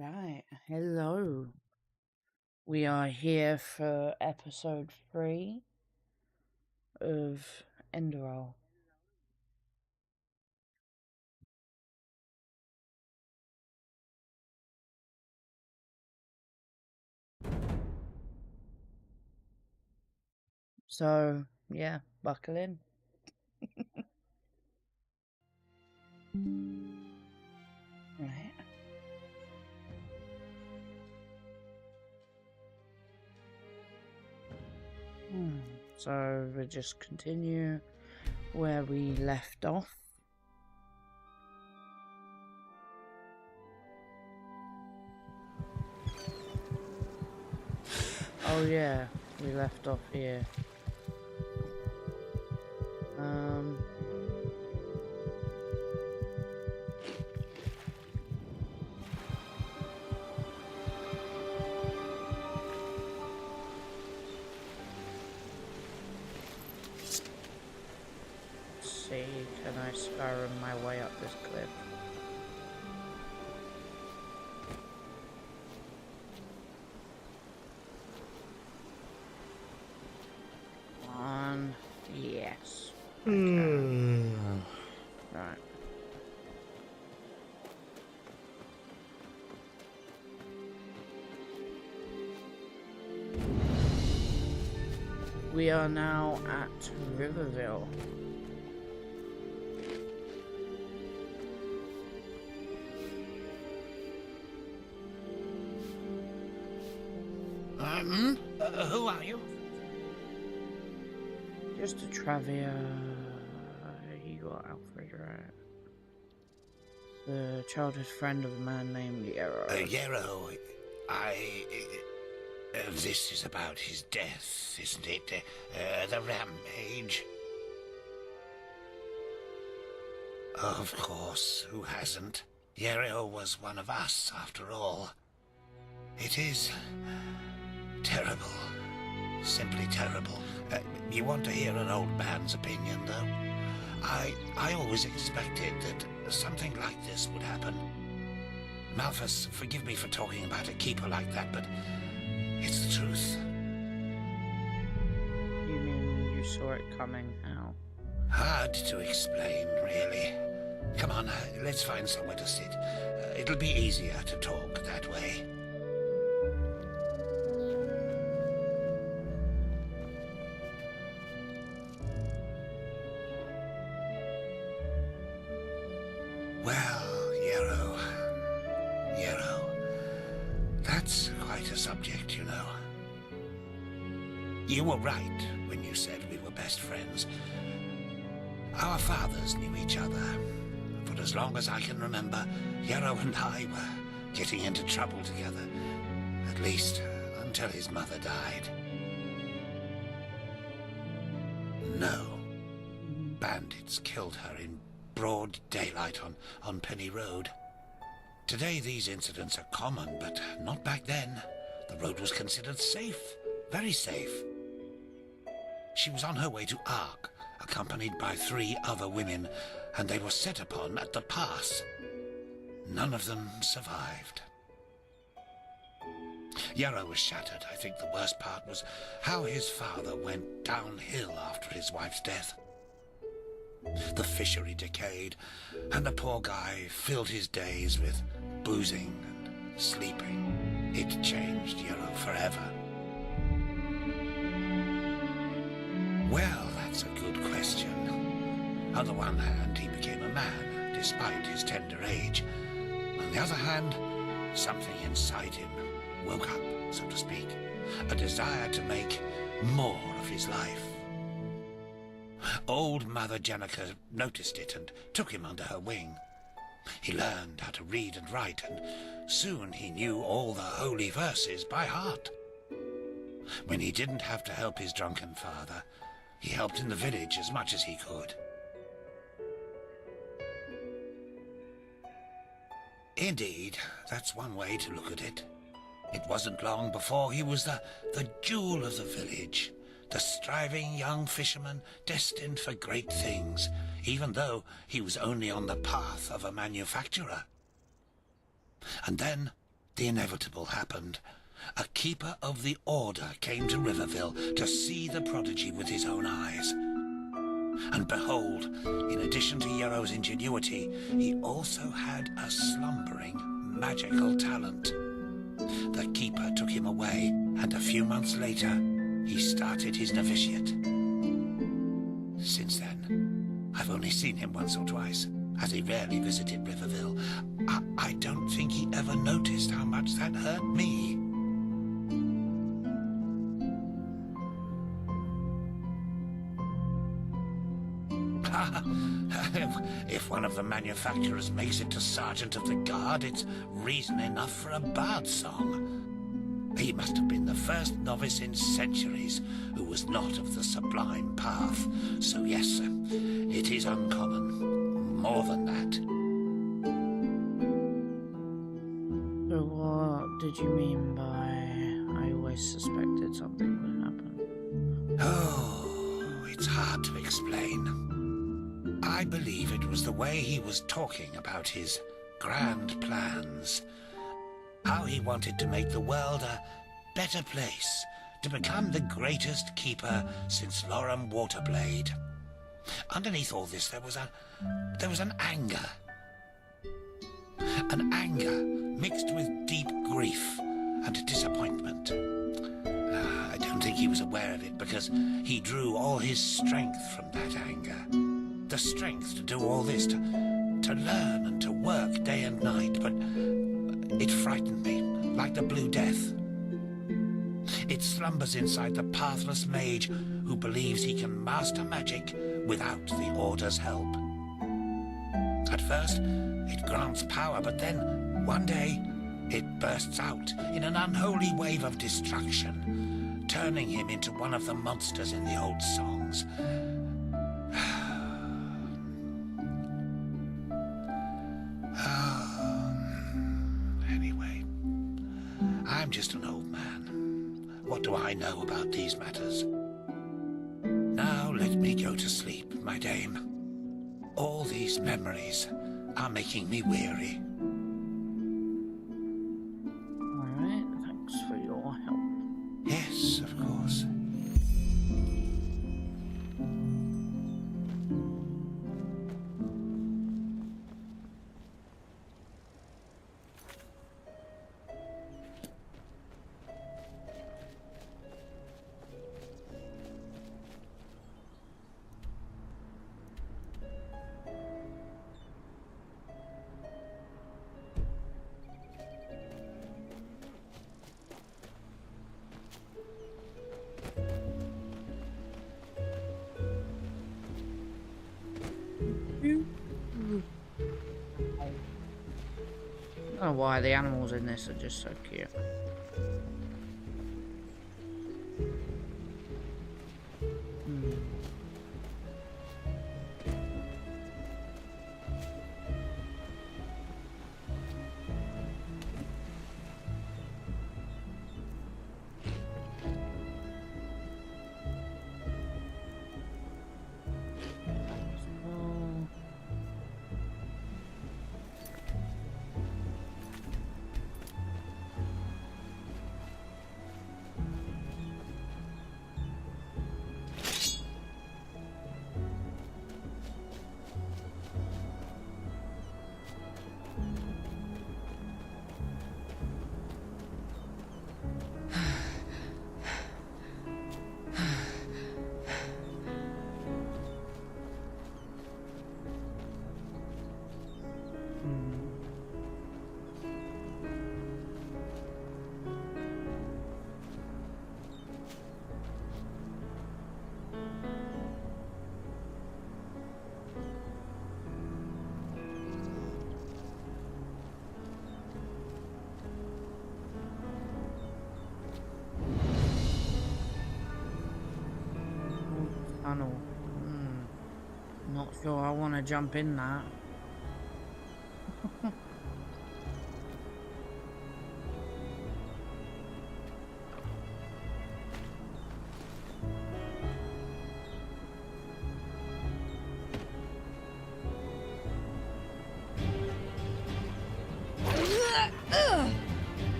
Right, hello. We are here for episode 3 of Enderal. So, yeah, buckle in. Right. So, we'll just continue where we left off. Oh yeah, we left off here. Let's see, can I Skyrim my way up this cliff? Yes. Okay. Right. We are now at Riverville. Who are you? Just a Travia. You got Alfred, right? The childhood friend of a man named Yarrow. Yarrow. This is about his death, isn't it? The rampage. Of course, who hasn't? Yarrow was one of us, after all. It is terrible. Simply terrible. You want to hear an old man's opinion, though? I always expected that something like this would happen. Malthus, forgive me for talking about a keeper like that, but it's the truth. You mean you saw it coming? How? Hard to explain, really. Come on, let's find somewhere to sit. It'll be easier to talk that way. Well, Yarrow. That's quite a subject, you know. You were right when you said we were best friends. Our fathers knew each other. For as long as I can remember, Yarrow and I were getting into trouble together. At least, until his mother died. No. Bandits killed her in broad daylight on Penny Road. Today these incidents are common, but not back then. The road was considered safe, very safe. She was on her way to Ark, accompanied by 3 other women, and they were set upon at the pass. None of them survived. Yarrow was shattered. I think the worst part was how his father went downhill after his wife's death. The fishery decayed, and the poor guy filled his days with boozing and sleeping. It changed Yarrow forever. Well, that's a good question. On the one hand, he became a man, despite his tender age. On the other hand, something inside him woke up, so to speak. A desire to make more of his life. Old Mother Jenica noticed it and took him under her wing. He learned how to read and write, and soon he knew all the holy verses by heart. When he didn't have to help his drunken father, he helped in the village as much as he could. Indeed, that's one way to look at it. It wasn't long before he was the jewel of the village, the striving young fisherman destined for great things, even though he was only on the path of a manufacturer. And then The inevitable happened. A keeper of the Order came to Riverville to see the prodigy with his own eyes. And behold, in addition to Yarrow's ingenuity, he also had a slumbering magical talent. The keeper took him away, and a few months later, he started his novitiate. Since then, I've only seen him once or twice, as he rarely visited Riverville. I don't think he ever noticed how much that hurt me. If one of the manufacturers makes it to Sergeant of the Guard, it's reason enough for a bard song. He must have been the first novice in centuries who was not of the sublime path. So yes, it is uncommon. More than that. So what did you mean by I always suspected something would happen? Oh, it's hard to explain. I believe it was the way he was talking about his grand plans. How he wanted to make the world a better place, to become the greatest keeper since Lorem Waterblade. Underneath all this, there was an anger. An anger mixed with deep grief and disappointment. I don't think he was aware of it because he drew all his strength from that anger. The strength to do all this, to learn and to work day and night, but it frightened me, like the Blue Death. It slumbers inside the pathless mage who believes he can master magic without the Order's help. At first, it grants power, but then, one day, it bursts out in an unholy wave of destruction, turning him into one of the monsters in the old songs. Anyway, I'm just an old man. What do I know about these matters? Now let me go to sleep, my dame. All these memories are making me weary. Alright, thanks for your help. Yes, of course. I don't know why the animals in this are just so cute. Tunnel. Not sure I want to jump in that.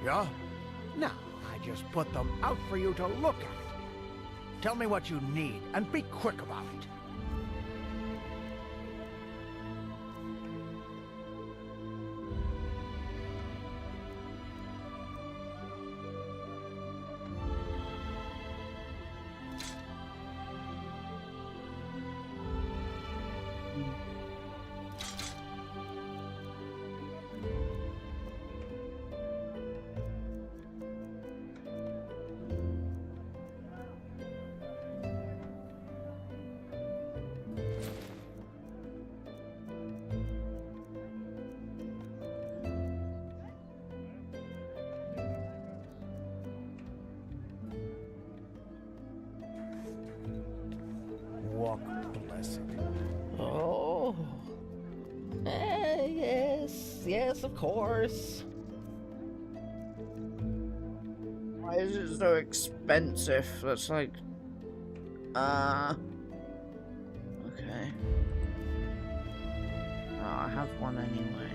Yeah? Now, I just put them out for you to look at. Tell me what you need, and be quick about it. Walk blessed. Oh. Yes, of course. Why is it so expensive? That's like, okay. Oh, I have one anyway.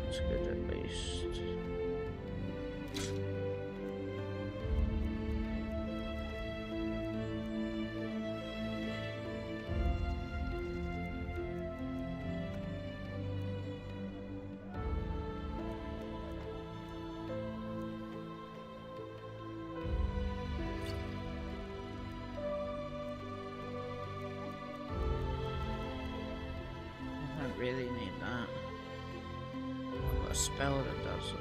That's good at least. I don't really need that. I've got a spell that does that.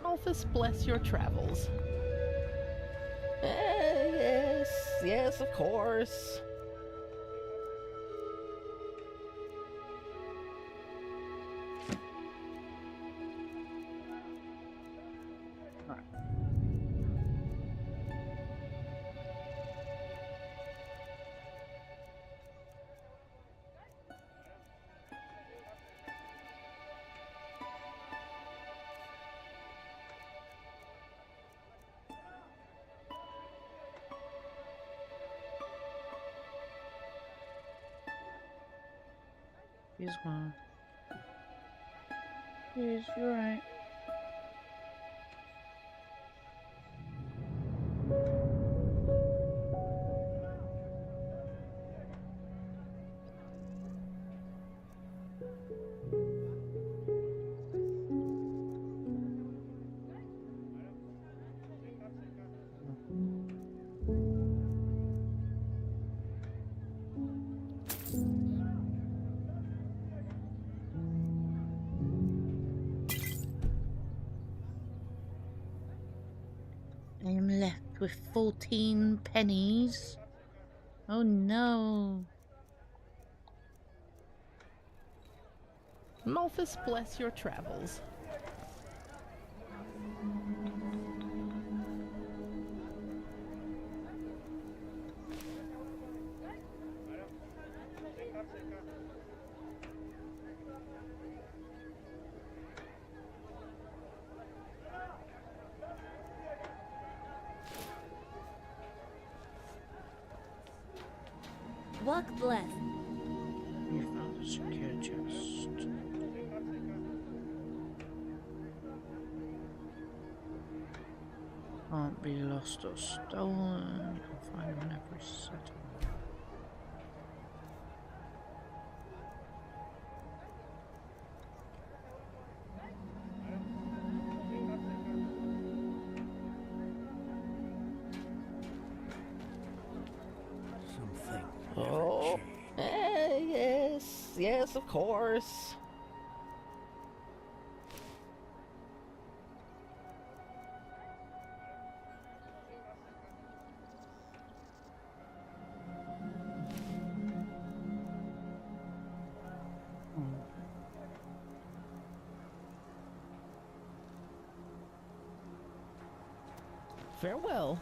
Alphys bless your travels. Yes, of course. Here's one. Yes, you're right. I am left with 14 pennies. Oh no. Alphys bless your travels. Walk blessed. You found a secure chest. be lost or stolen. You can find them in every setting. Something. Oh, yes, yes, of course. Farewell.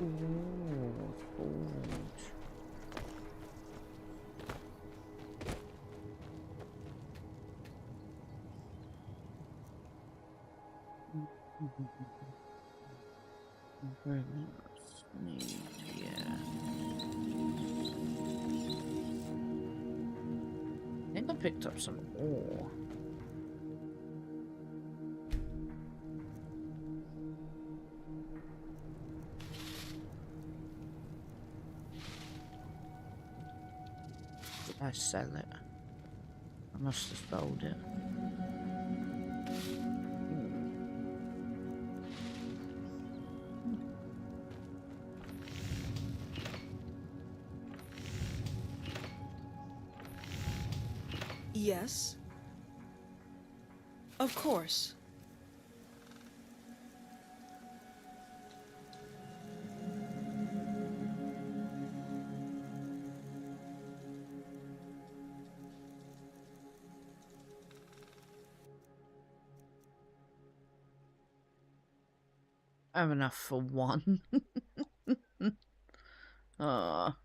Ooh, orange. Improvements need, yeah. I think I picked up some ore. Did I sell it? I must have sold it. Yes. Of course. I have enough for one. Ah.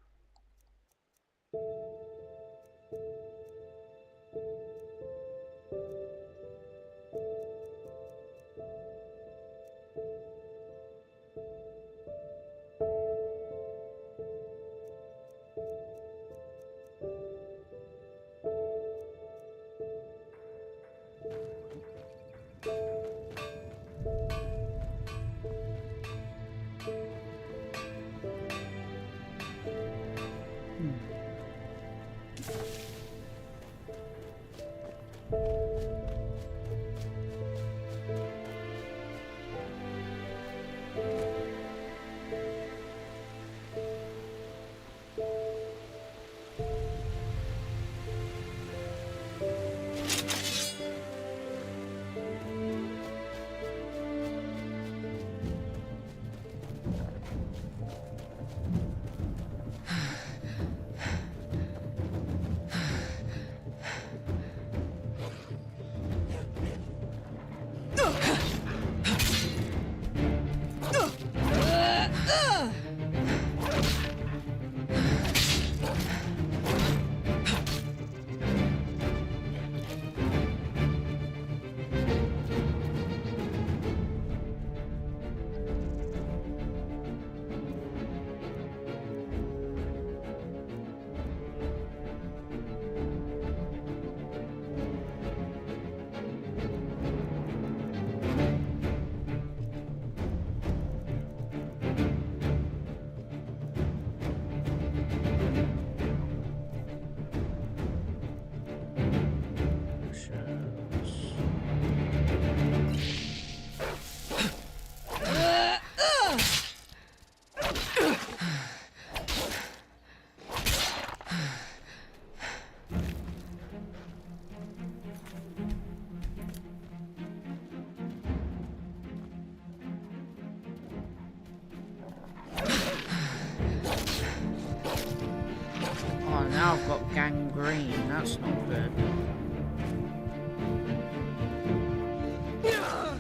Oh, now I've got gangrene. That's not good.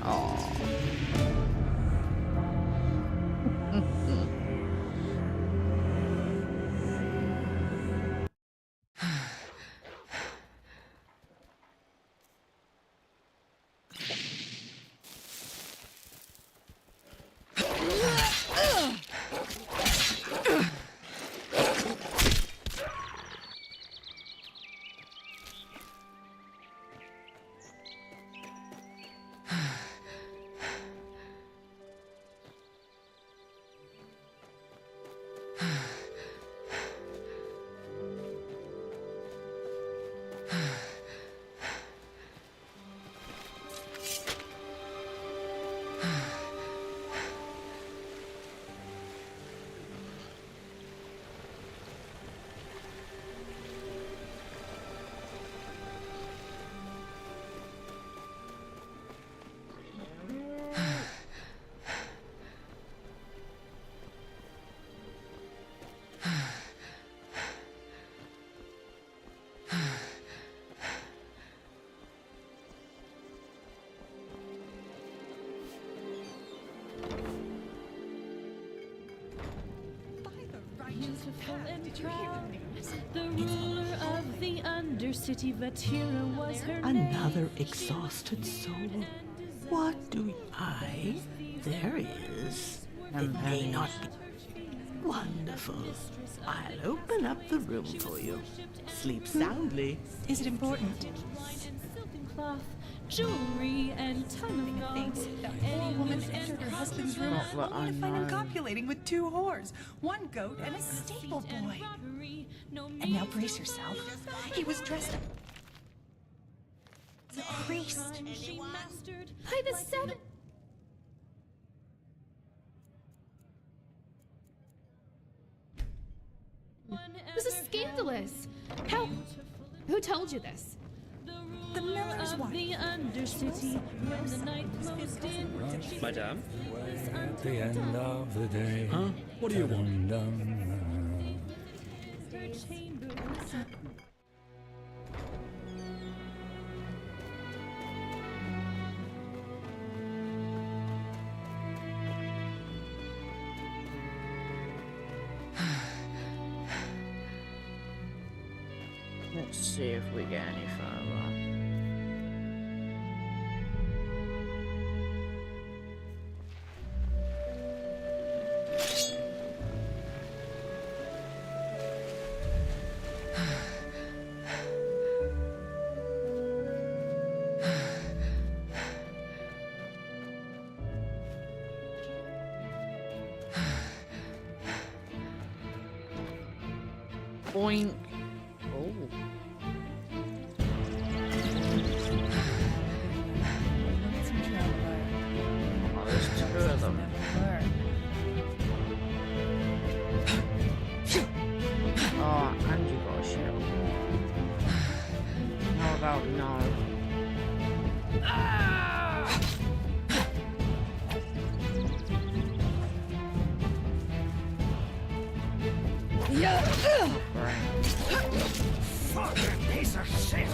Oh. beautiful and proud. The ruler of the Undercity, Vatira was her name. Another exhausted soul. What do I? There he is. It may not be wonderful. I'll open up the room for you. Sleep soundly. Is it important? Cloth, jewelry, and ton of Thinks that poor woman entered her husband's room Not that only to find him I know. copulating with 2 whores, 1 goat and a stable boy. And now brace yourself. He was dressed up as a priest. By the 7. This is scandalous. How? Who told you this? The miller's wife. The Undercity, when the night closed in. Madame? At the end of the day. Huh? What do you want? Her chamber was Let's see if we get any further. Boink. Oh. Oh, there's 2 of them. Oh, and you got a shield. How about no? Fucking piece of shit!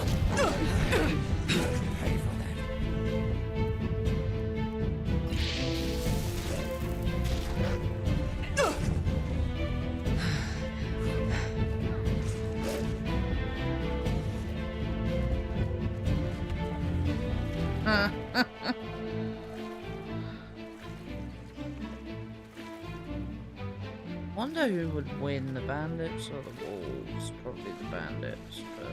Pay for that. Wonder who would win, the bandits or the wolves? Probably the bandits, but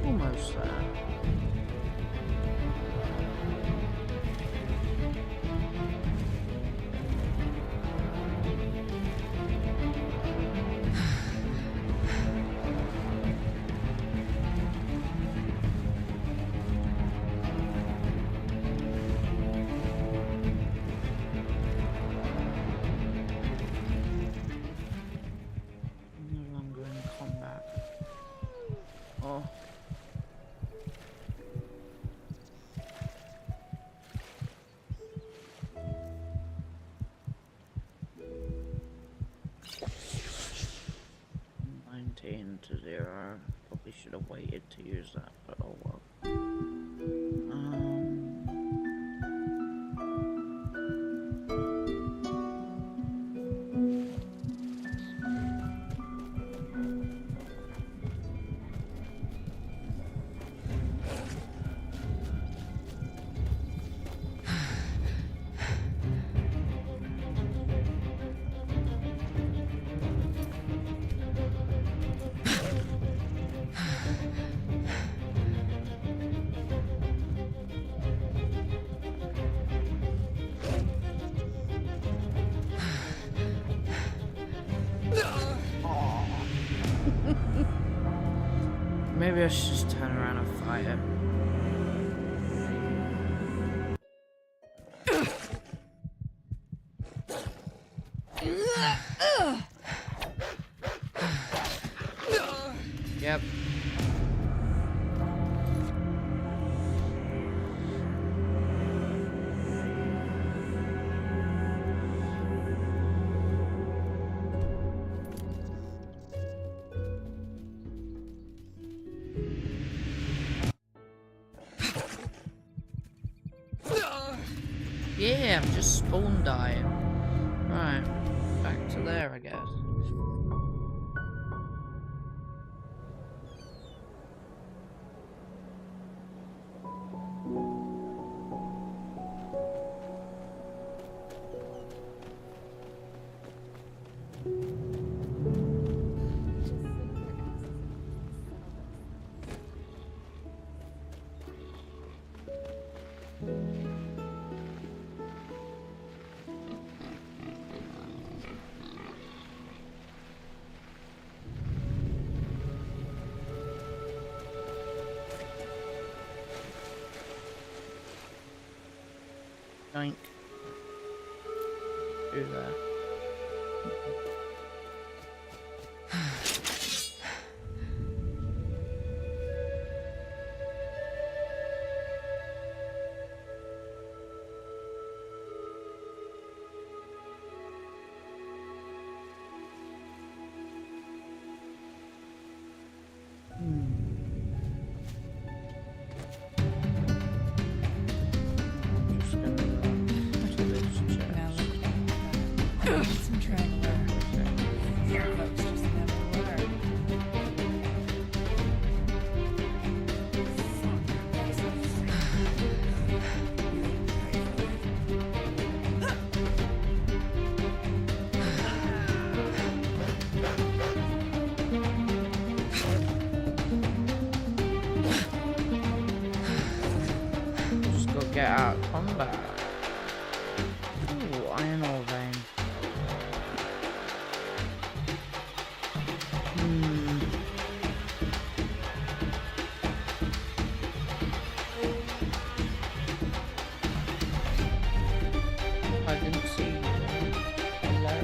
almost there. No longer in combat. Oh. $19-0. Probably should have waited to use that, but oh well. Maybe I should just turn around and fight it. Yep. Yeah, I'm just spawn dying. Right, back to there, I guess. Yoink. Do that. Just gonna to this chest. Some trying to learn. Some folks just never learn. Just go get out of combat. Ooh, iron ore vein. I didn't see you there. Hello.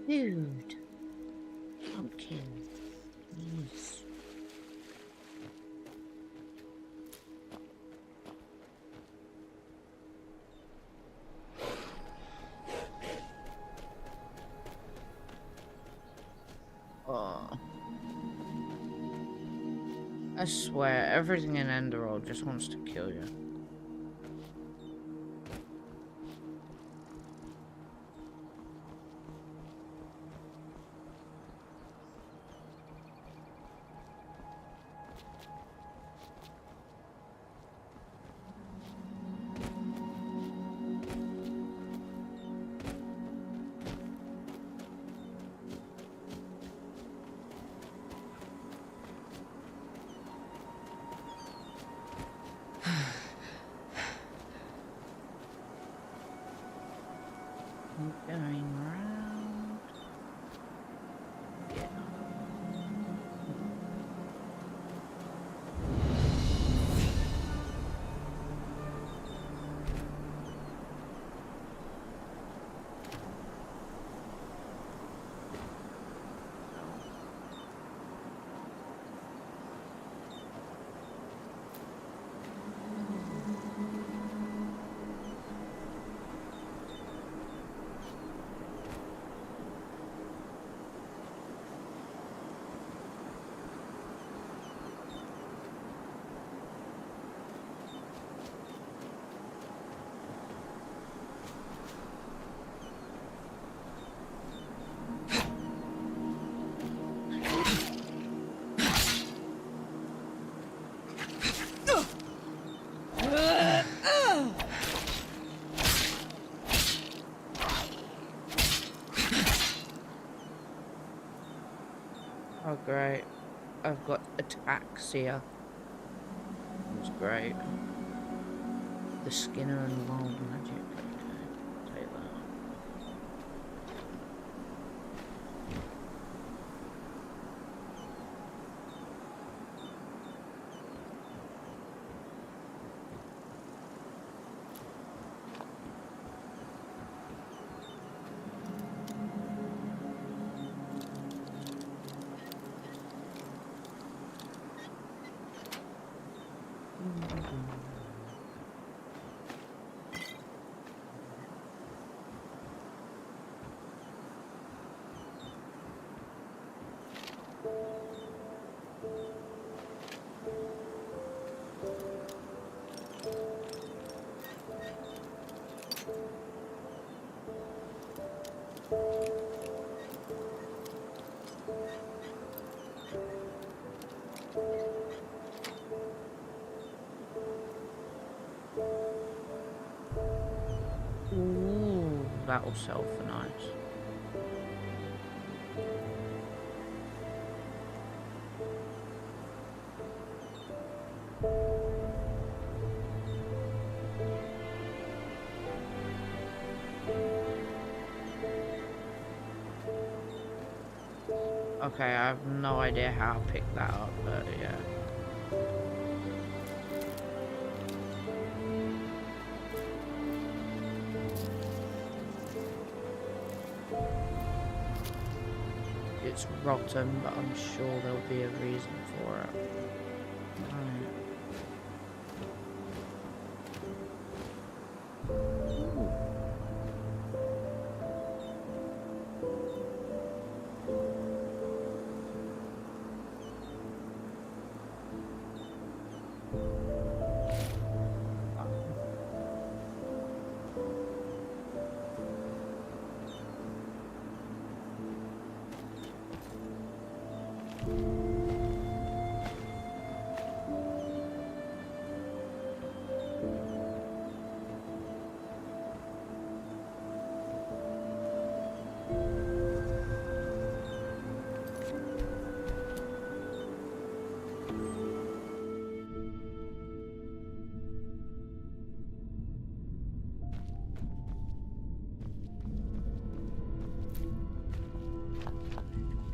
Dude. Pumpkin. Yes. Oh. I swear, everything in Enderal just wants to kill you. got ataxia. It was great. The Skinner and Wild Magic. Okay, take that. Ooh, that will sell for nice. Okay, I have no idea how I picked that up, but yeah. It's rotten, but I'm sure there'll be a reason for it. Right.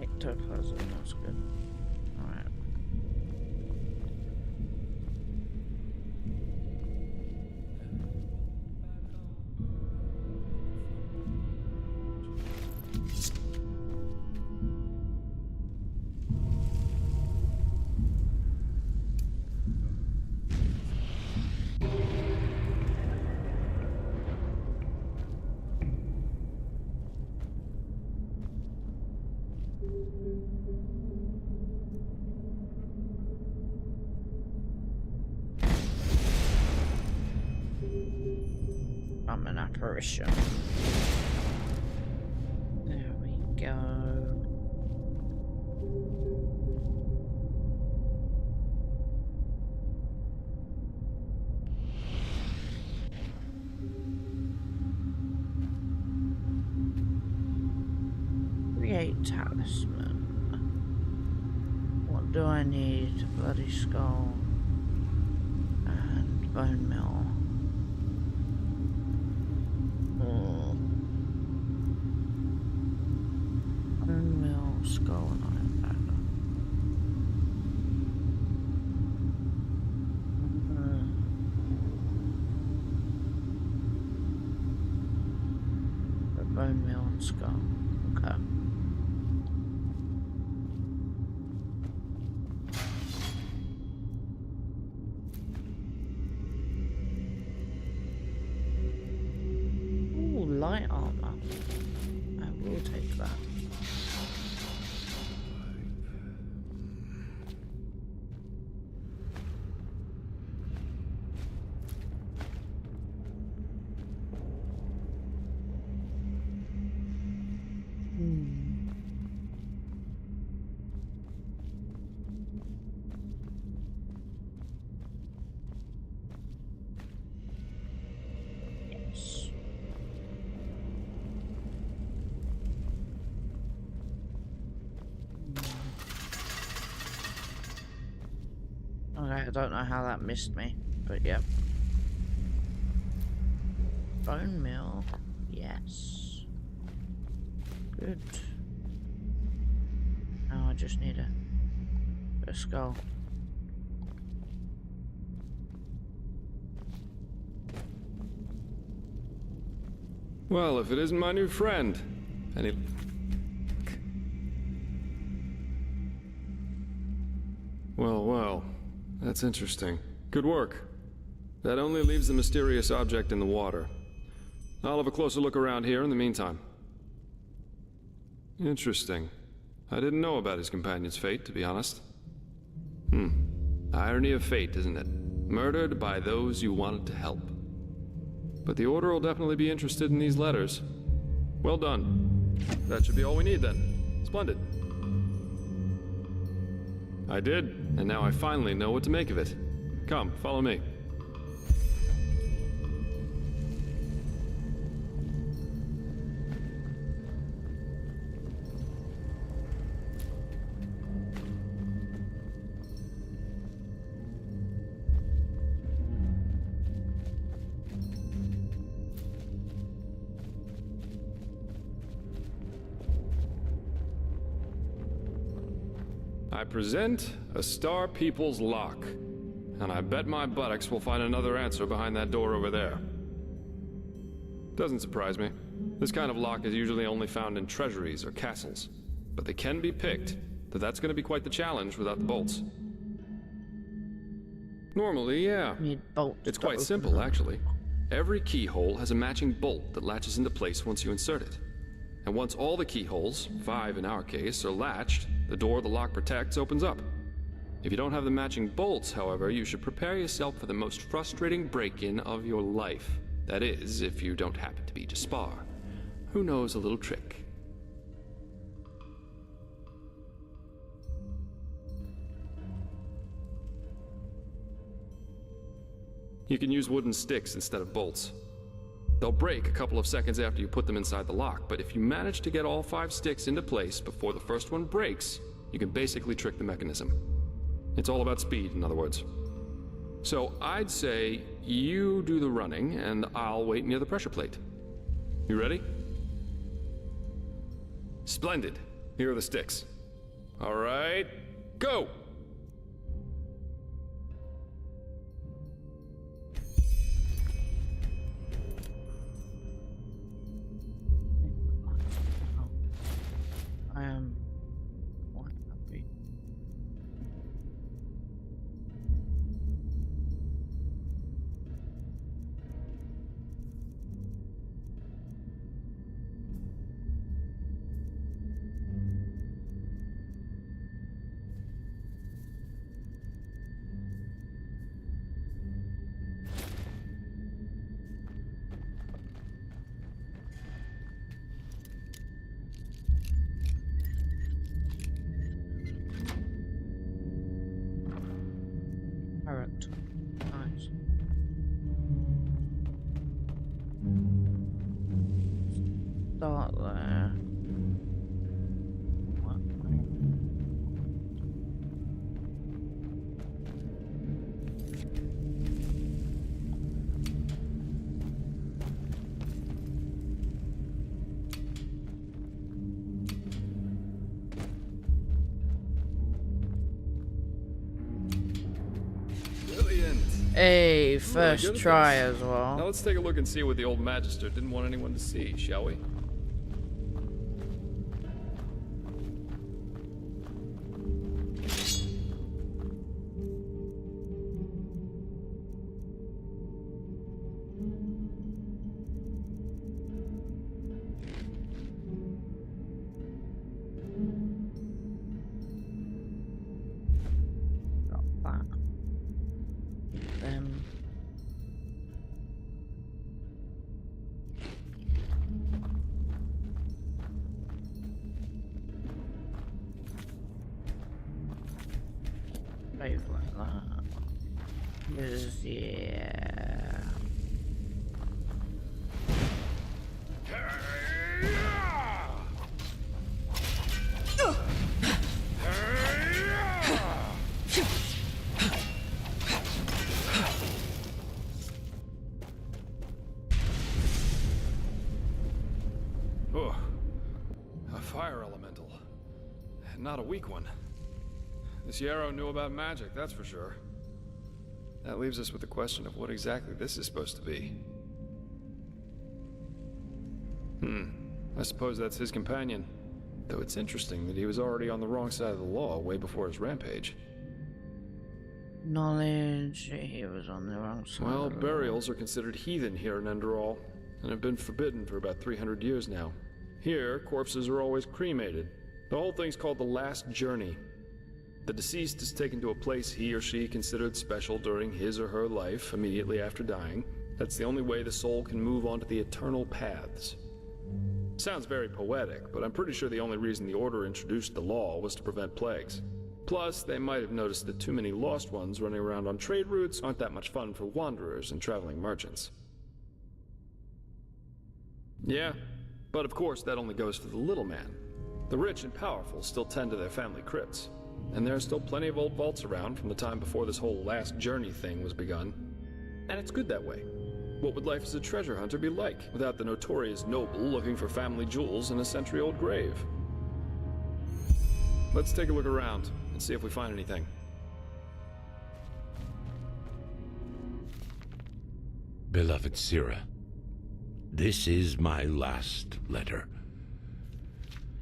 Ectoplasm, that's good. Alright. I'm an apparition. There we go. Create talisman. What do I need? A bloody skull and bone mill. Bone mill, skull and iron dagger. A bone mill and skull. Okay. Light armor. I will take that. Okay, I don't know how that missed me, but yep. Bone meal, yes. Good. Now I just need a skull. Well, if it isn't my new friend. Any... Well, that's interesting. Good work. That only leaves the mysterious object in the water. I'll have a closer look around here in the meantime. Interesting. I didn't know about his companion's fate, to be honest. Irony of fate, isn't it? Murdered by those you wanted to help. But the Order will definitely be interested in these letters. Well done. That should be all we need then. Splendid. I did, and now I finally know what to make of it. Come, follow me. I present a Star People's lock, and I bet my buttocks will find another answer behind that door over there. Doesn't surprise me. This kind of lock is usually only found in treasuries or castles, but they can be picked, though that's going to be quite the challenge without the bolts. Normally, yeah. Need bolts. It's quite simple, actually. Every keyhole has a matching bolt that latches into place once you insert it. And once all the keyholes, 5 in our case, are latched, the door the lock protects opens up. If you don't have the matching bolts, however, you should prepare yourself for the most frustrating break-in of your life. That is, if you don't happen to be Jaspar, who knows a little trick. You can use wooden sticks instead of bolts. They'll break a couple of seconds after you put them inside the lock, but if you manage to get all 5 sticks into place before the first one breaks, you can basically trick the mechanism. It's all about speed, in other words. So I'd say you do the running, and I'll wait near the pressure plate. You ready? Splendid. Here are the sticks. All right, go! I am quite happy. Parrot. Nice. Start there. What? Hey, first try as well. Now let's take a look and see what the old Magister didn't want anyone to see, shall we? Got that. Them. Save like that. Yes, yeah. not a weak one. This Yarrow knew about magic, that's for sure. That leaves us with the question of what exactly this is supposed to be. I suppose that's his companion. Though it's interesting that he was already on the wrong side of the law way before his rampage. Knowledge, he was on the wrong side. Well, burials are considered heathen here in Enderal, and have been forbidden for about 300 years now. Here, corpses are always cremated. The whole thing's called the Last Journey. The deceased is taken to a place he or she considered special during his or her life, immediately after dying. That's the only way the soul can move on to the eternal paths. Sounds very poetic, but I'm pretty sure the only reason the Order introduced the law was to prevent plagues. Plus, they might have noticed that too many lost ones running around on trade routes aren't that much fun for wanderers and traveling merchants. Yeah, but of course that only goes for the little man. The rich and powerful still tend to their family crypts, and there are still plenty of old vaults around from the time before this whole last journey thing was begun. And it's good that way. What would life as a treasure hunter be like without the notorious noble looking for family jewels in a century-old grave? Let's take a look around and see if we find anything. Beloved Sira, this is my last letter.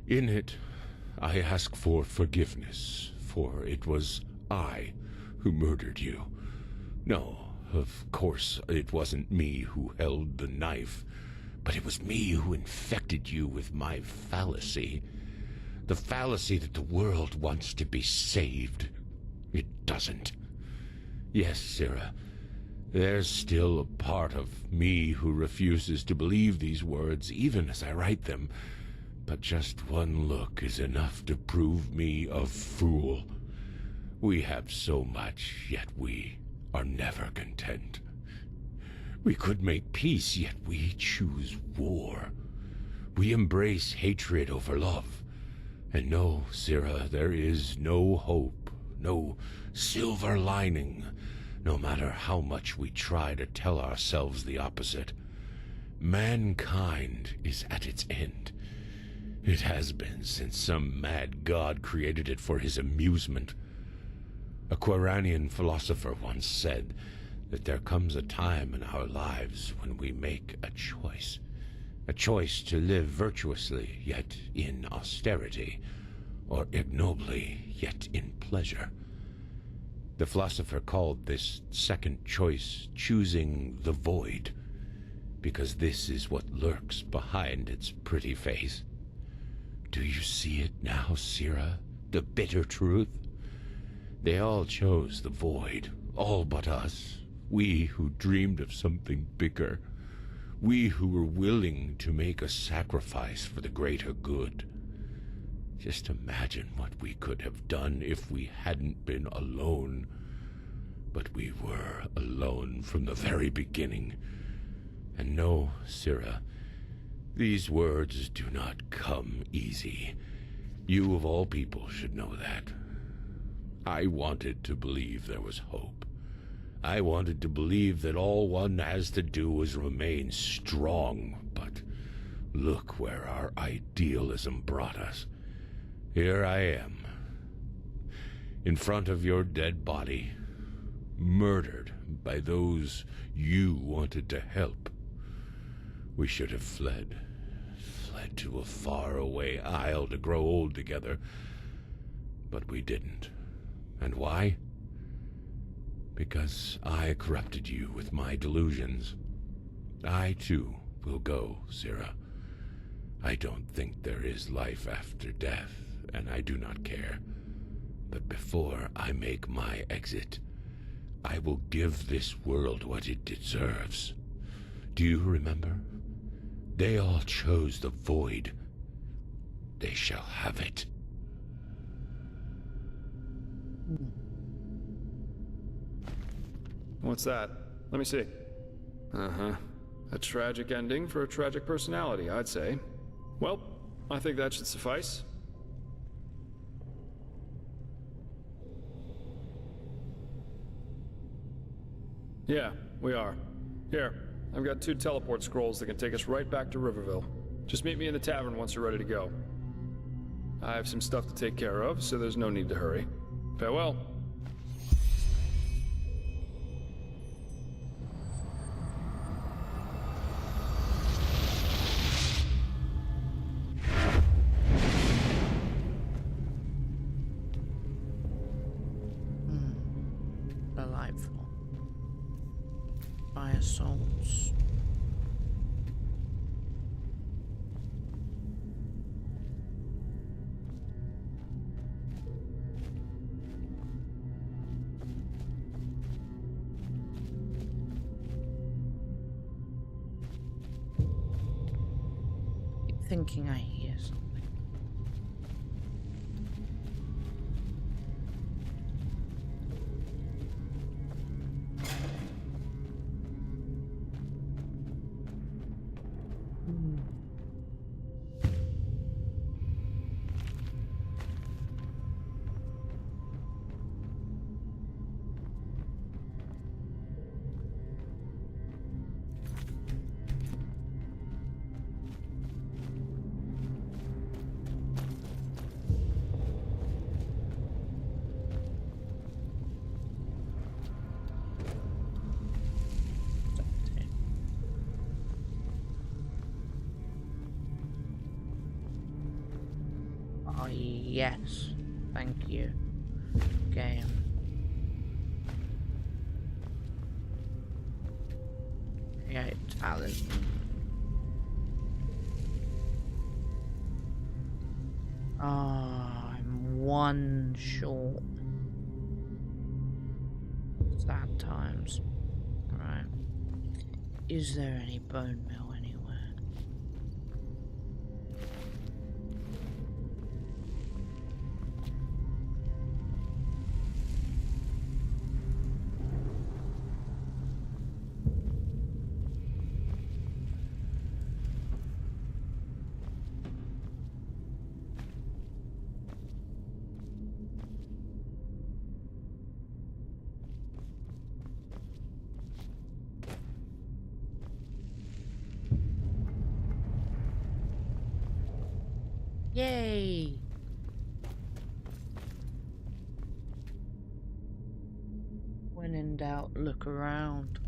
In it, I ask for forgiveness, for it was I who murdered you. No, of course, it wasn't me who held the knife, but it was me who infected you with my fallacy. The fallacy that the world wants to be saved. It doesn't. Yes, Sira, there's still a part of me who refuses to believe these words, even as I write them. But just one look is enough to prove me a fool. We have so much, yet we are never content. We could make peace, yet we choose war. We embrace hatred over love. And no, Sira, there is no hope, no silver lining, no matter how much we try to tell ourselves the opposite. Mankind is at its end. It has been since some mad god created it for his amusement. A Quranian philosopher once said that there comes a time in our lives when we make a choice to live virtuously, yet in austerity, or ignobly, yet in pleasure. The philosopher called this second choice choosing the void, because this is what lurks behind its pretty face. Do you see it now, Sira? The bitter truth? They all chose the void, all but us. We who dreamed of something bigger. We who were willing to make a sacrifice for the greater good. Just imagine what we could have done if we hadn't been alone. But we were alone from the very beginning. And no, Sira, these words do not come easy. You of all people should know that. I wanted to believe there was hope. I wanted to believe that all one has to do is remain strong, but look where our idealism brought us. Here I am, in front of your dead body, murdered by those you wanted to help. We should have fled to a faraway isle to grow old together, but we didn't. And why? Because I corrupted you with my delusions. I, too, will go, Sira. I don't think there is life after death, and I do not care. But before I make my exit, I will give this world what it deserves. Do you remember? They all chose the void. They shall have it. What's that? Let me see. Uh-huh. A tragic ending for a tragic personality, I'd say. Well, I think that should suffice. Yeah, we are. Here, I've got 2 teleport scrolls that can take us right back to Riverville. Just meet me in the tavern once you're ready to go. I have some stuff to take care of, so there's no need to hurry. Farewell. Delightful. Fire salts. Thinking I hear something. Oh, yes. Thank you. Game. Create talisman. Oh, I'm one short. Sad times. Right. Is there any bone meal anywhere? Yay! When in doubt, look around.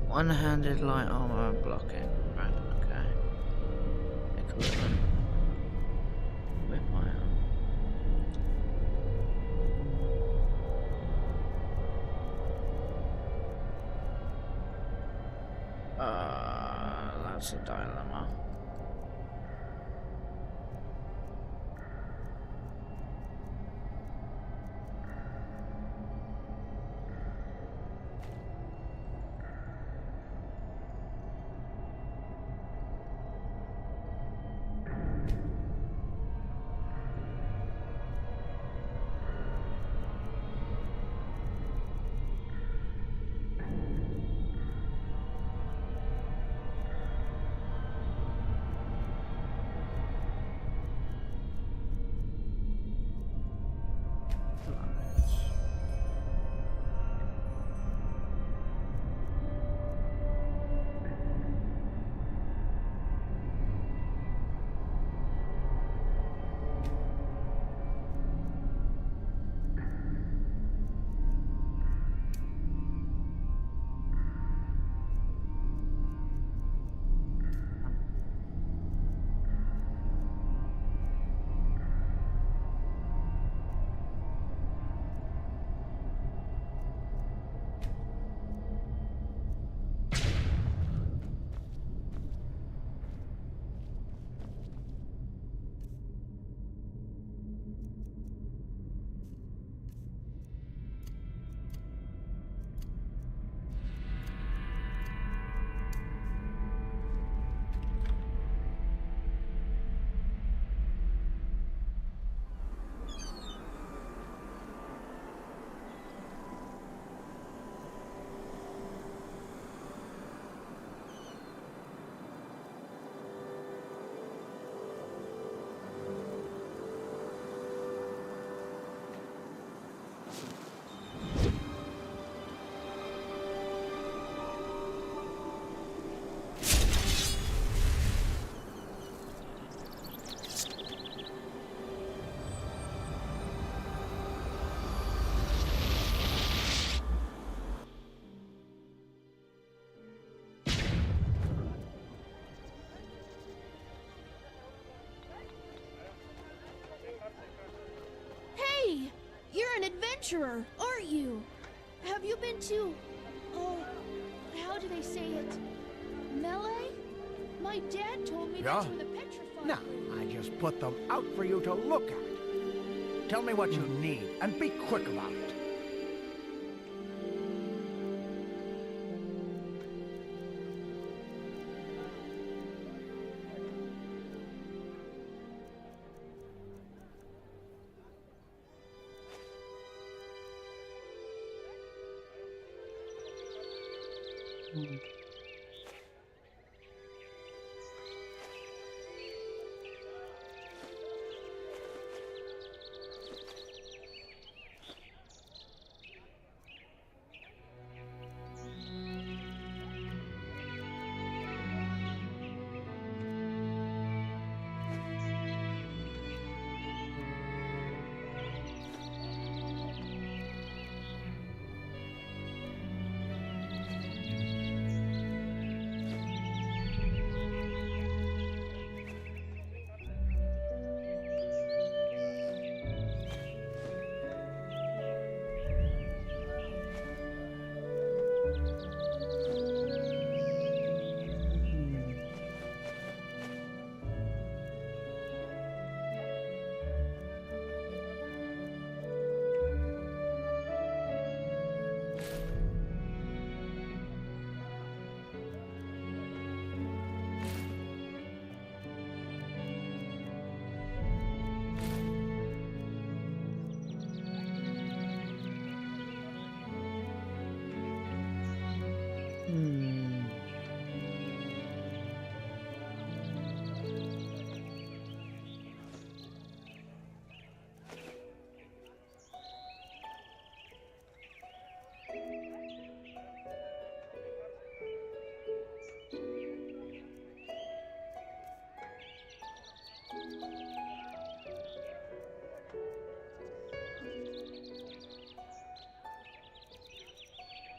One-handed light armor blocking. Right, okay. Equipment. Whip iron. That's a dilemma. adventurer, aren't you? Have you been to... Oh, how do they say it? Melee? My dad told me that's where the petrified... Now, I just put them out for you to look at. Tell me what you need, and be quick about it.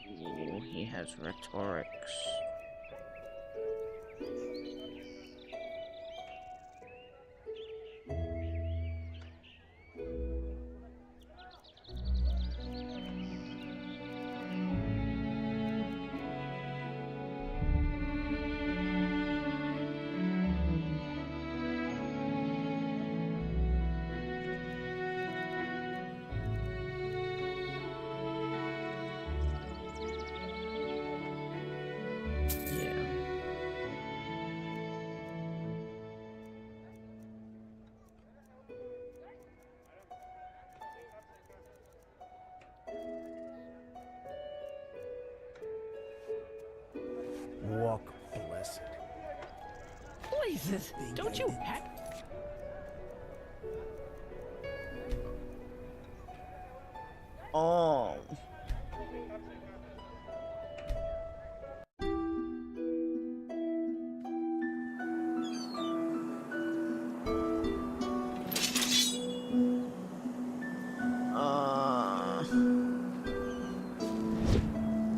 Ooh, he has rhetorics. Walk blessed. Blazes, don't you have... Oh.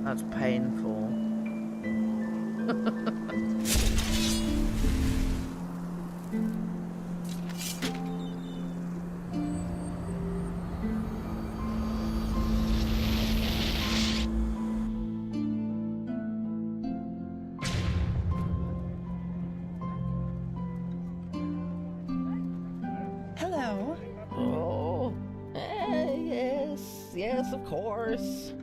That's painful. Hello. Oh, yes, of course.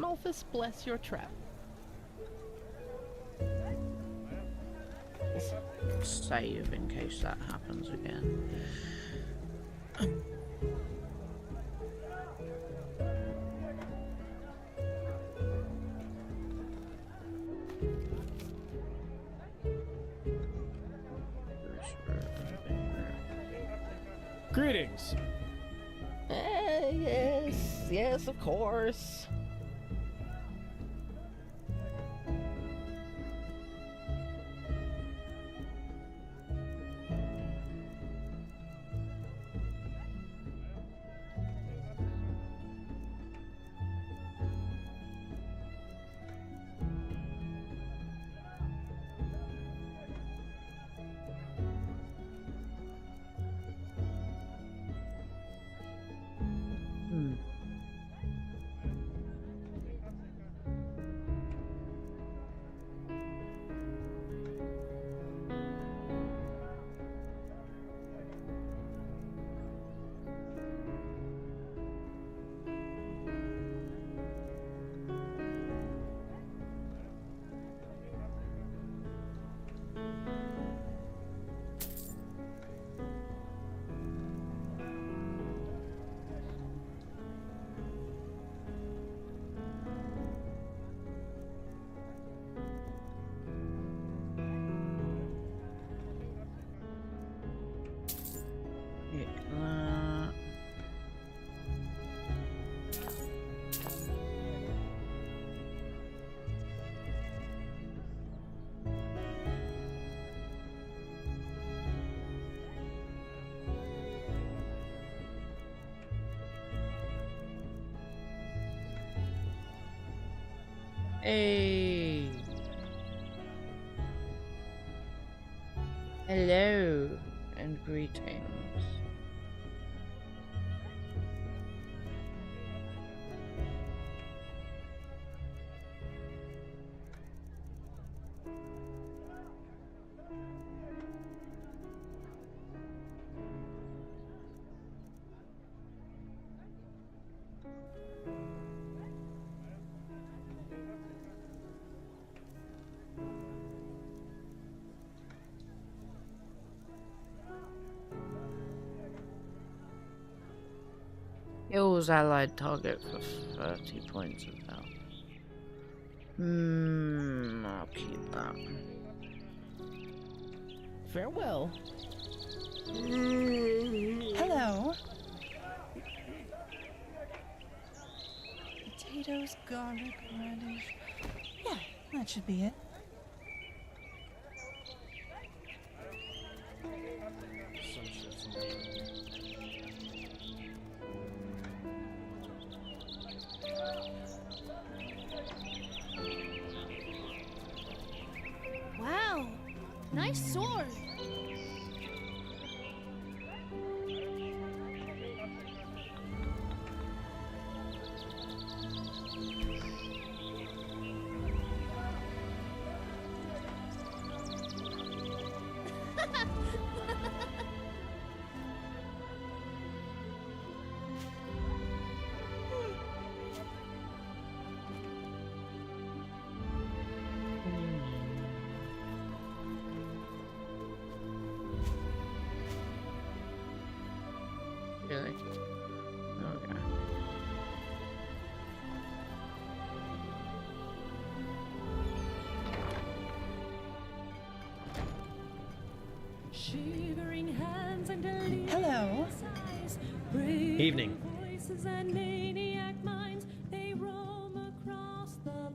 Alphys bless your trap. Save in case that happens again. Greetings. Yes, of course. Hey. Hello and greetings. Kills allied target for 30 points of health. I'll keep that. Farewell. Hello. Potatoes, garlic, radish. Yeah, that should be it. Wow, nice sword. Really? Okay. Shivering hands and delirious Hello. eyes, brave Evening. voices and maniac minds, they roam across the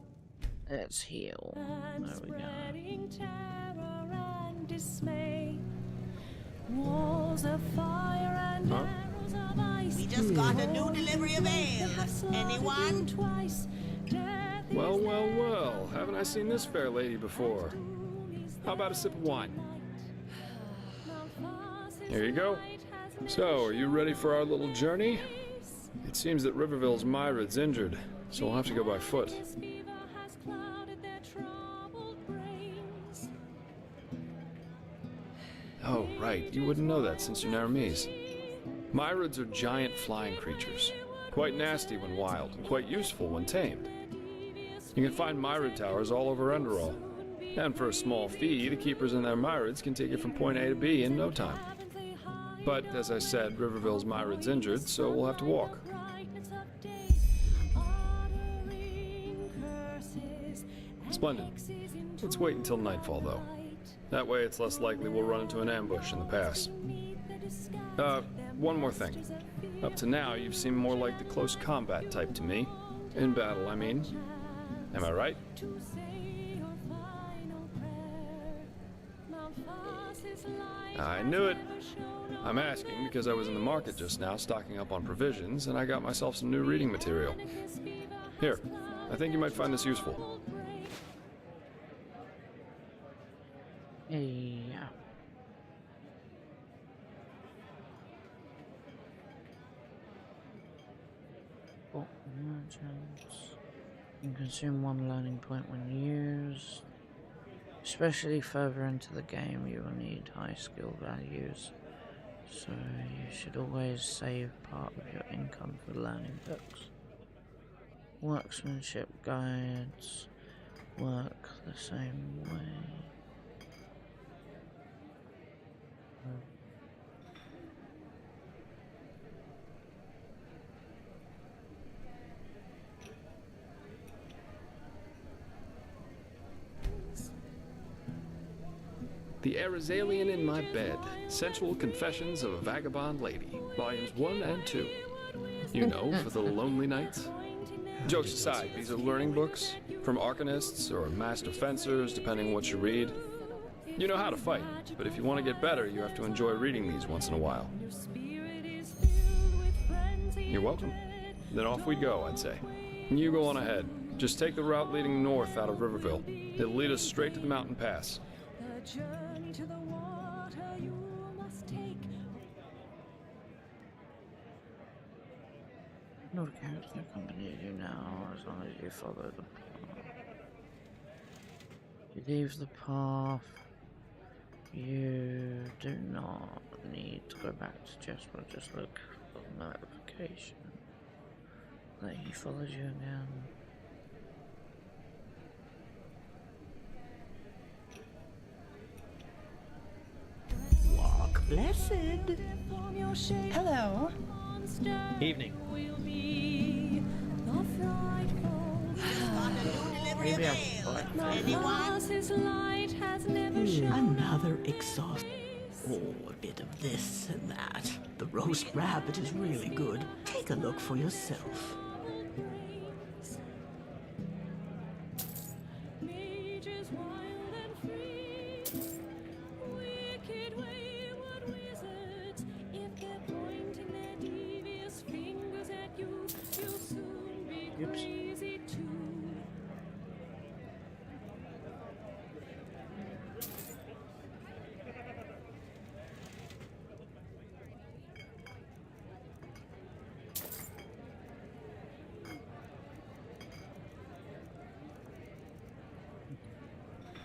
Let's heal. land, There we go. spreading terror and dismay. Walls of fire and arrows of ice. We just got a new delivery of ale. Anyone? Twice. Death is Well, well, well. Haven't I seen this fair lady before? How about a sip of wine? Here you go. So, are you ready for our little journey? It seems that Riverville's Myra's injured, so we'll have to go by foot. fever has clouded their troubled brains. Oh, right. You wouldn't know that since you're Naramese. Myrids are giant flying creatures. Quite nasty when wild, and quite useful when tamed. You can find Myrid towers all over Enderal. And for a small fee, the keepers in their Myrids can take you from point A to B in no time. But, as I said, Riverville's Myrid's injured, so we'll have to walk. Splendid. Let's wait until nightfall, though. That way it's less likely we'll run into an ambush in the pass. One more thing. Up to now, you've seemed more like the close combat type to me. In battle, I mean. Am I right? I knew it. I'm asking because I was in the market just now stocking up on provisions, and I got myself some new reading material. Here, I think you might find this useful. Yeah. Oh, merchants. You can consume one learning point when used. Especially further into the game, you will need high skill values. So you should always save part of your income for learning books. Workmanship guides work the same way. The Arizalian in My Bed, Sensual Confessions of a Vagabond Lady, Volumes 1 and 2. You know, for the lonely nights. Jokes aside, these are learning books, from arcanists or master fencers, depending on what you read. You know how to fight, but if you want to get better, you have to enjoy reading these once in a while. You're welcome. Then off we go, I'd say. You go on ahead. Just take the route leading north out of Riverville. It'll lead us straight to the mountain pass. No character accompany you now, as long as you follow the path. You leave the path. You do not need to go back to Jasper, just look for the notification that he follows you again. Walk blessed. Hello. Evening. Maybe I'll Another exhaust. Oh, a bit of this and that. The roast rabbit is really good. Take a look for yourself.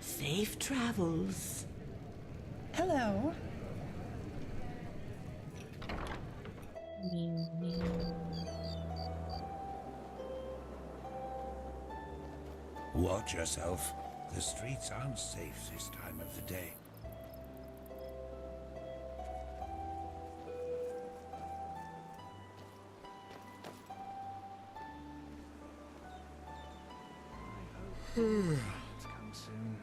Safe travels. Hello. Watch yourself. The streets aren't safe this time of the day. It's come soon.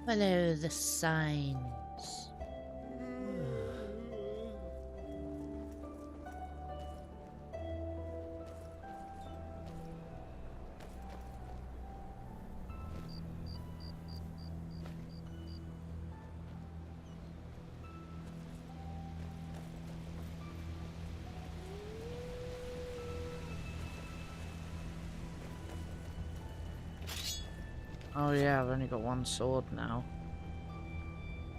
follow the signs. Oh yeah, I've only got one sword now.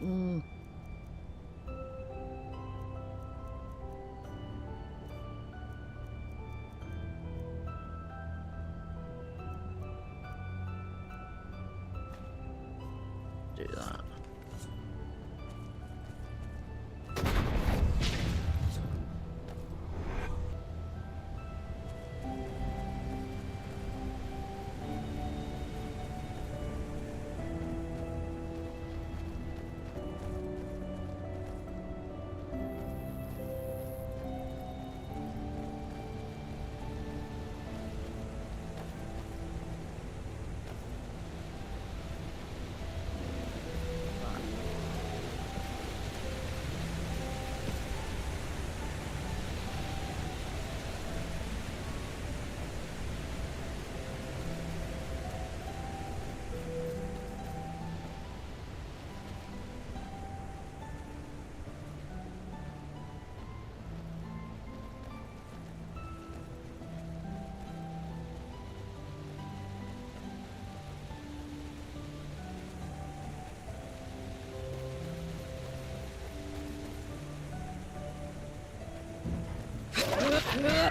Do that. I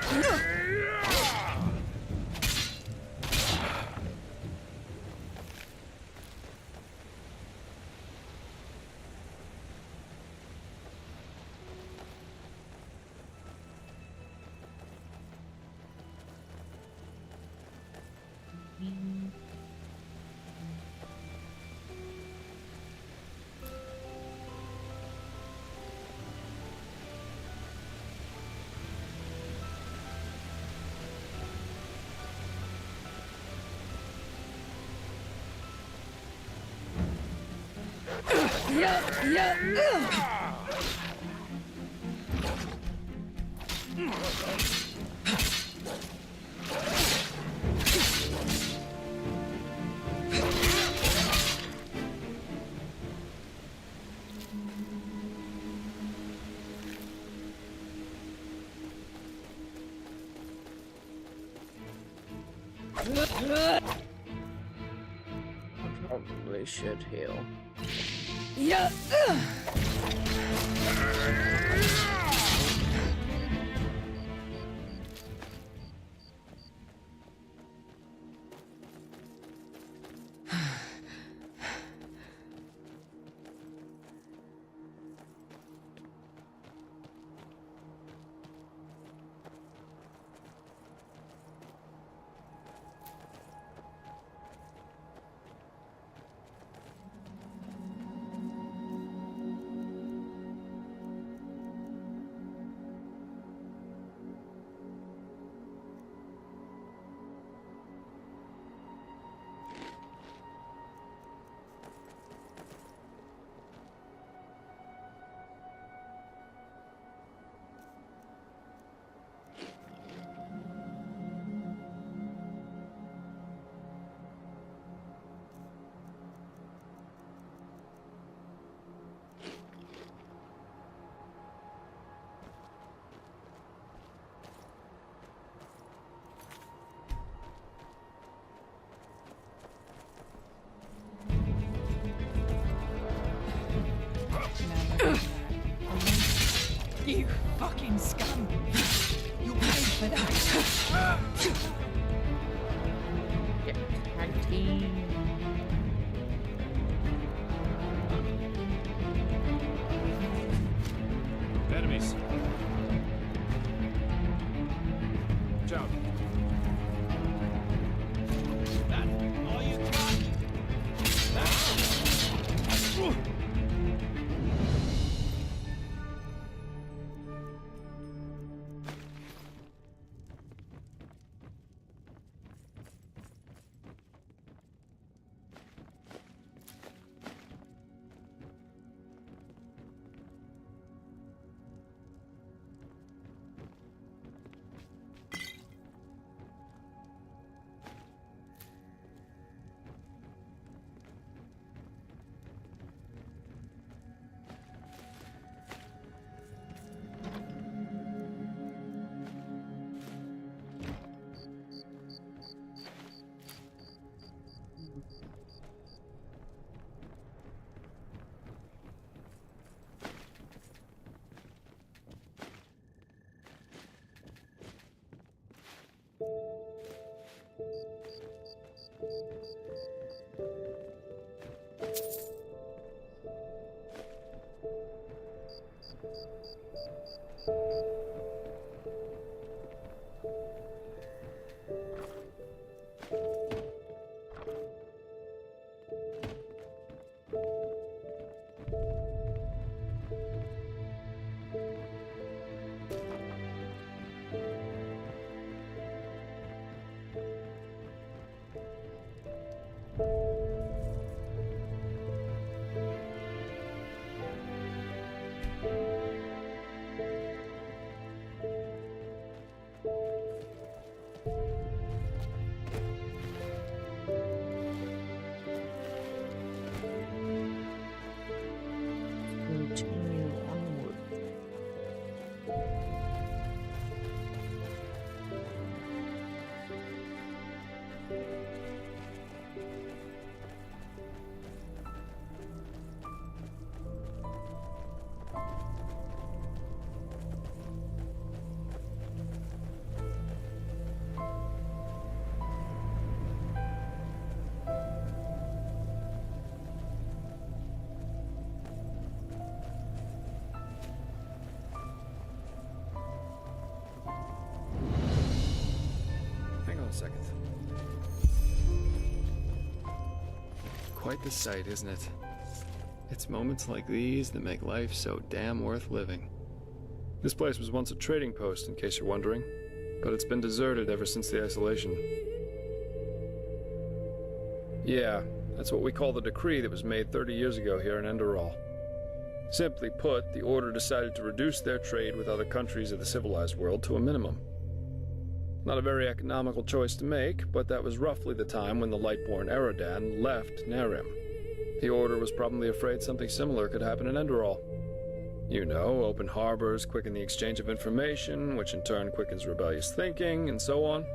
probably should heal. You fucking scum! You paid for that! Tag team. Enemies. Watch out. That all you got? second. Quite the sight, isn't it? It's moments like these that make life so damn worth living. This place was once a trading post, in case you're wondering, but it's been deserted ever since the isolation. Yeah, that's what we call the decree that was made 30 years ago here in Enderal. Simply put, the Order decided to reduce their trade with other countries of the civilized world to a minimum. Not a very economical choice to make, but that was roughly the time when the Lightborn Eradan left Narim. The Order was probably afraid something similar could happen in Enderal. You know, open harbors quicken the exchange of information, which in turn quickens rebellious thinking, and so on.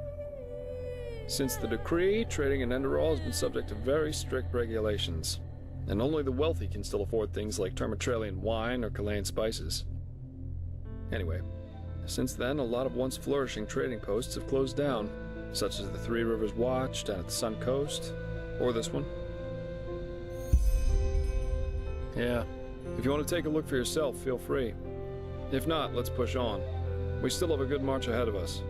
Since the decree, trading in Enderal has been subject to very strict regulations, and only the wealthy can still afford things like Termatralian wine or Chilean spices. Anyway, since then, a lot of once flourishing trading posts have closed down, such as the Three Rivers Watch down at the Sun Coast, or this one. Yeah, if you want to take a look for yourself, feel free. If not, let's push on. We still have a good march ahead of us.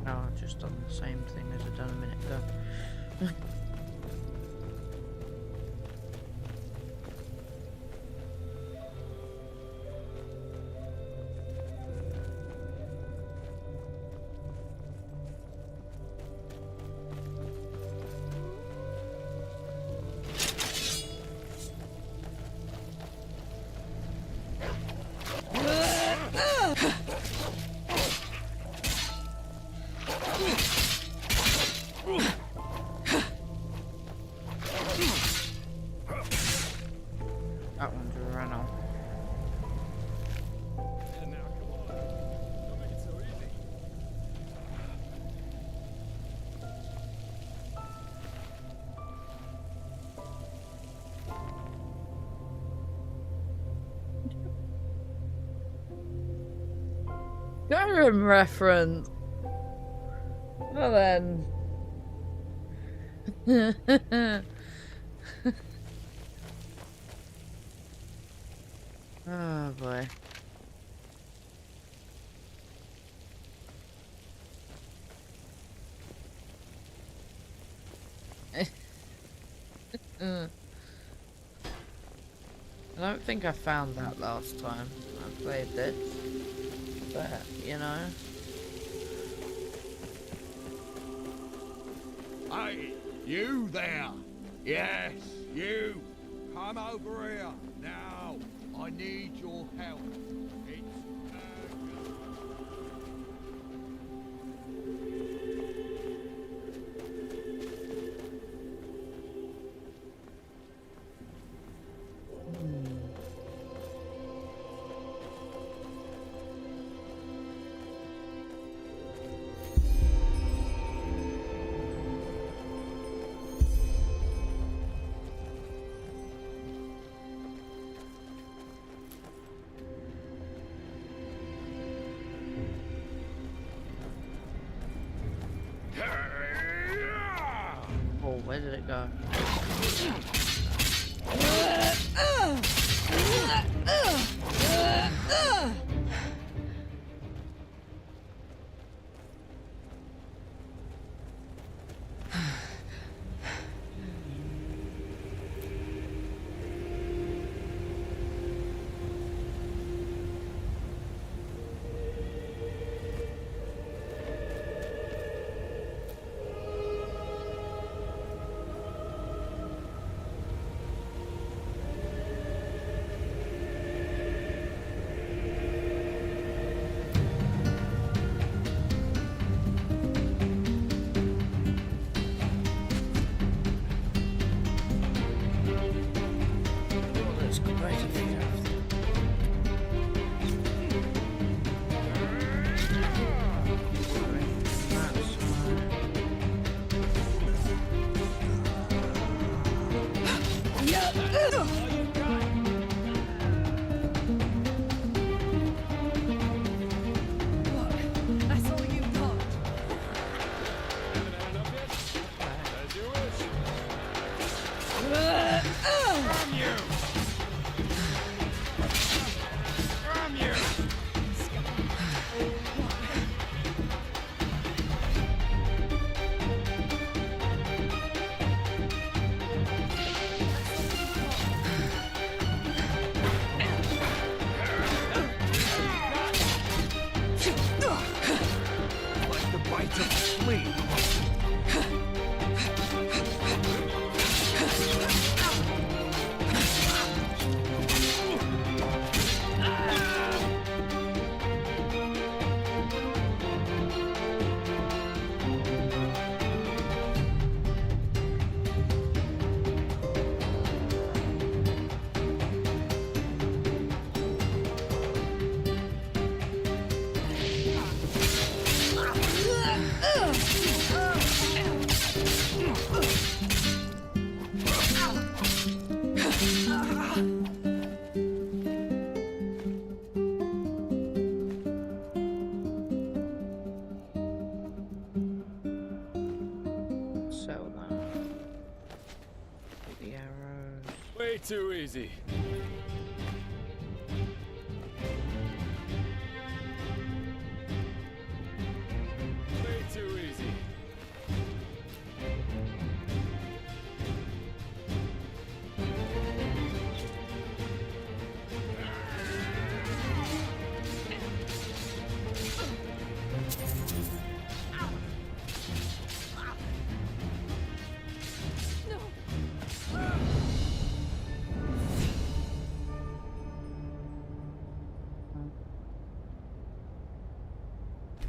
No, I've just done the same thing as I done a minute ago. That one's run off. Skyrim reference. Well then. Oh boy. I don't think I found that last time I played this, but you know. Hey, you there! Yes, you! Come over here, now! I need your help. It's urgent. Oh, where did it go? Way too easy. Way too easy.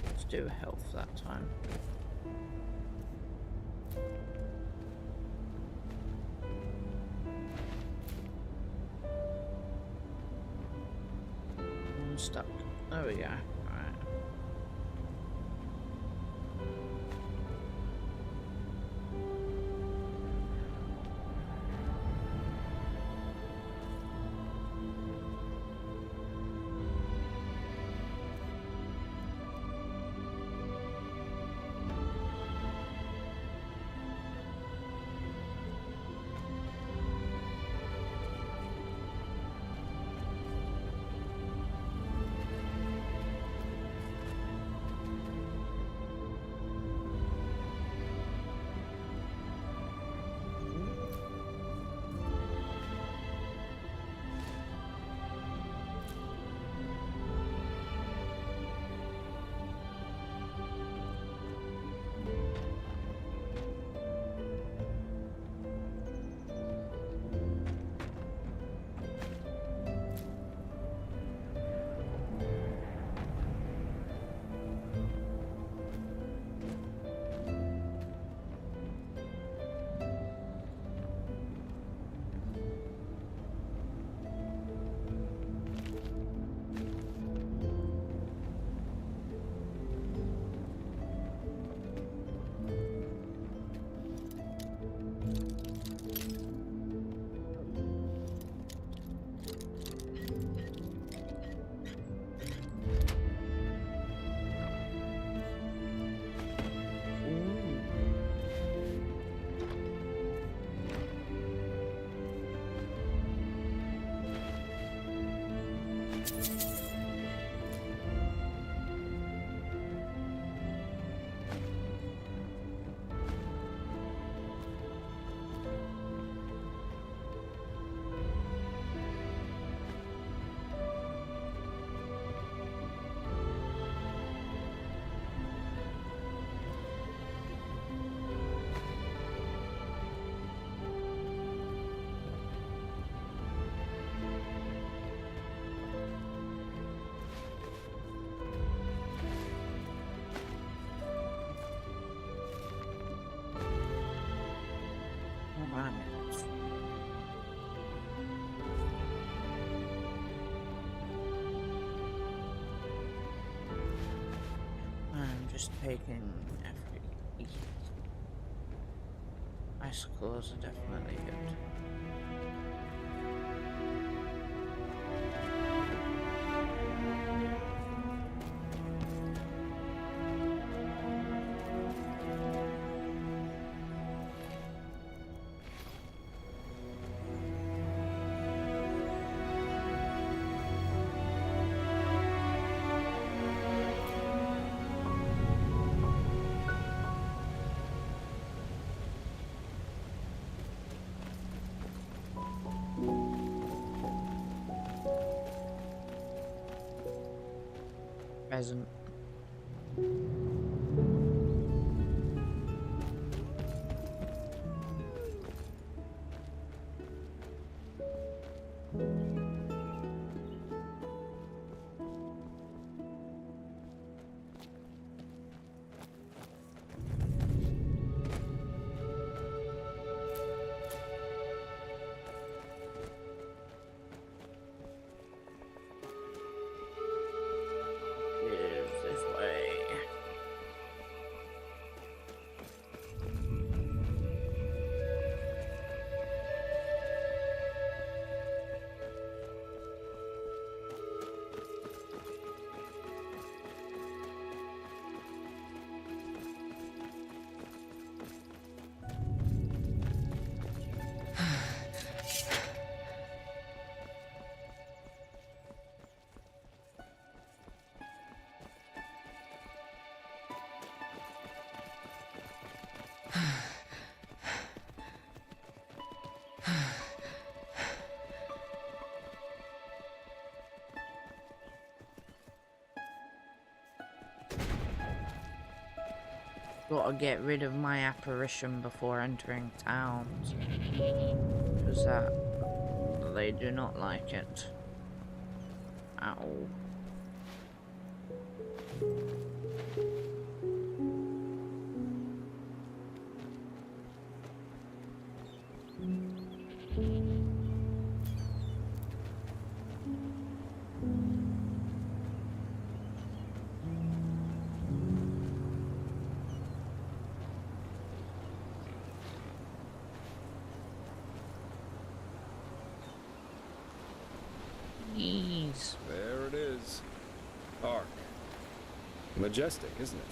Let's do health that time. I'm stuck. There we go. Alright. I'm just taking every icicles are definitely good. Present. Is Gotta get rid of my apparition before entering towns. Because they do not like it. At all. There it is. Ark. Majestic, isn't it?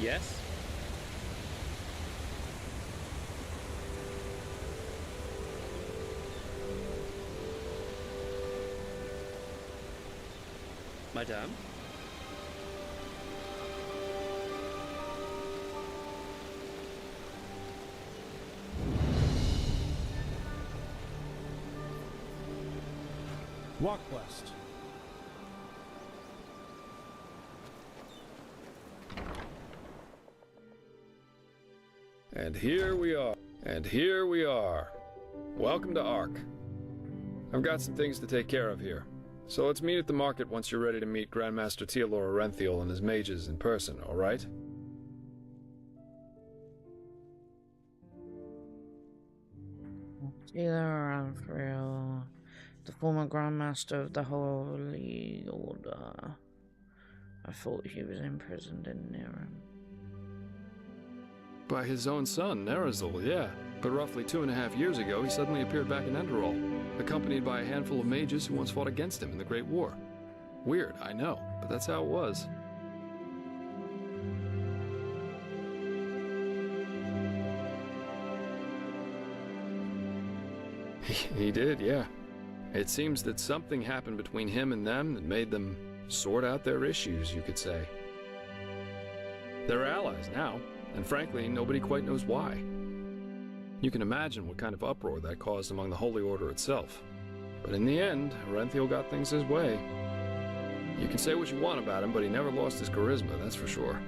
Yes? Madame? Walk west. And here we are. And here we are. Welcome to Ark. I've got some things to take care of here. So let's meet at the market once you're ready to meet Grandmaster Tealor Arenthiel and his mages in person, alright? Tealor Arenthiel, the former Grandmaster of the Holy Order. I thought he was imprisoned in Enderal. By his own son, Nerazul, yeah. But roughly 2.5 years ago, he suddenly appeared back in Enderal, accompanied by a handful of mages who once fought against him in the Great War. Weird, I know, but that's how it was. He did, yeah. It seems that something happened between him and them that made them sort out their issues, you could say. They're allies now, and frankly, nobody quite knows why. You can imagine what kind of uproar that caused among the Holy Order itself. But in the end, Arenthiel got things his way. You can say what you want about him, but he never lost his charisma, that's for sure.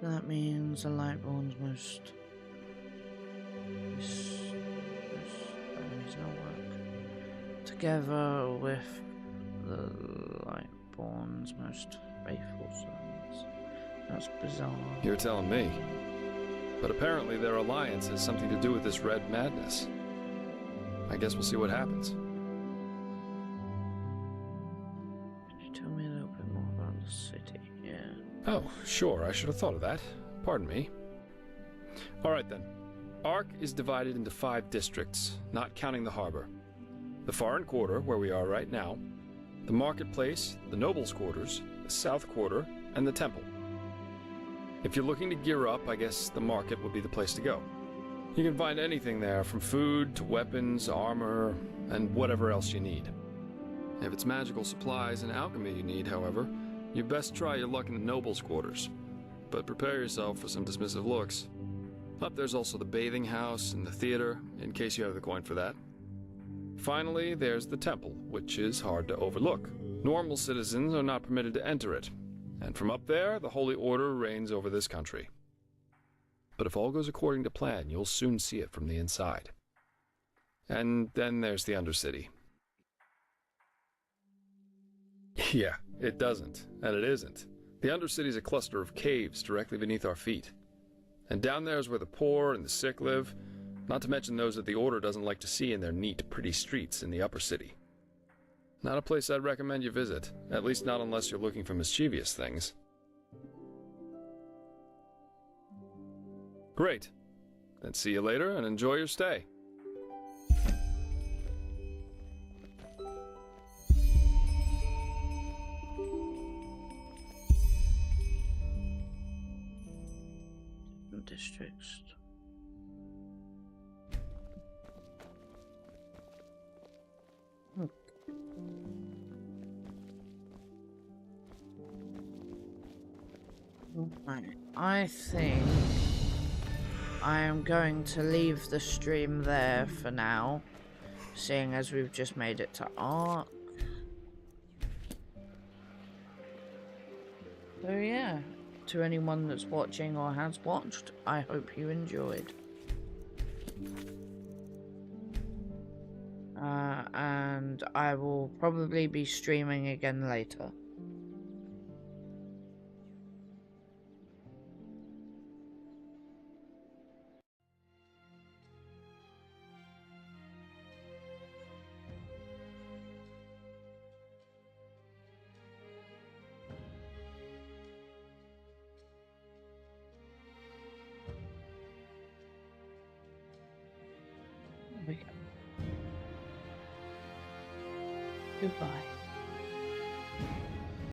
That means the Lightborn's most... This enemies no work. Together with the Lightborn's most faithful sons. That's bizarre. You're telling me. But apparently their alliance has something to do with this red madness. I guess we'll see what happens. Could you tell me a little bit more about the city? Yeah. Oh, sure, I should have thought of that. Pardon me. Alright then. Ark is divided into 5 districts, not counting the harbor. The Foreign Quarter, where we are right now, the Marketplace, the Nobles' Quarters, the South Quarter, and the Temple. If you're looking to gear up, I guess the market would be the place to go. You can find anything there, from food to weapons, armor, and whatever else you need. If it's magical supplies and alchemy you need, however, you best try your luck in the Nobles' Quarters. But prepare yourself for some dismissive looks. Up there's also the bathing house and the theater, in case you have the coin for that. Finally, there's the temple, which is hard to overlook. Normal citizens are not permitted to enter it, and from up there, the Holy Order reigns over this country. But if all goes according to plan, you'll soon see it from the inside. And then there's the Undercity. Yeah, it doesn't, and it isn't. The Undercity's a cluster of caves directly beneath our feet. And down there is where the poor and the sick live, not to mention those that the Order doesn't like to see in their neat, pretty streets in the upper city. Not a place I'd recommend you visit, at least not unless you're looking for mischievous things. Great. Then see you later and enjoy your stay. Districts. Right. I think I am going to leave the stream there for now. seeing as we've just made it to Ark. So yeah, to anyone that's watching or has watched, I hope you enjoyed. And I will probably be streaming again later. There we go. Goodbye.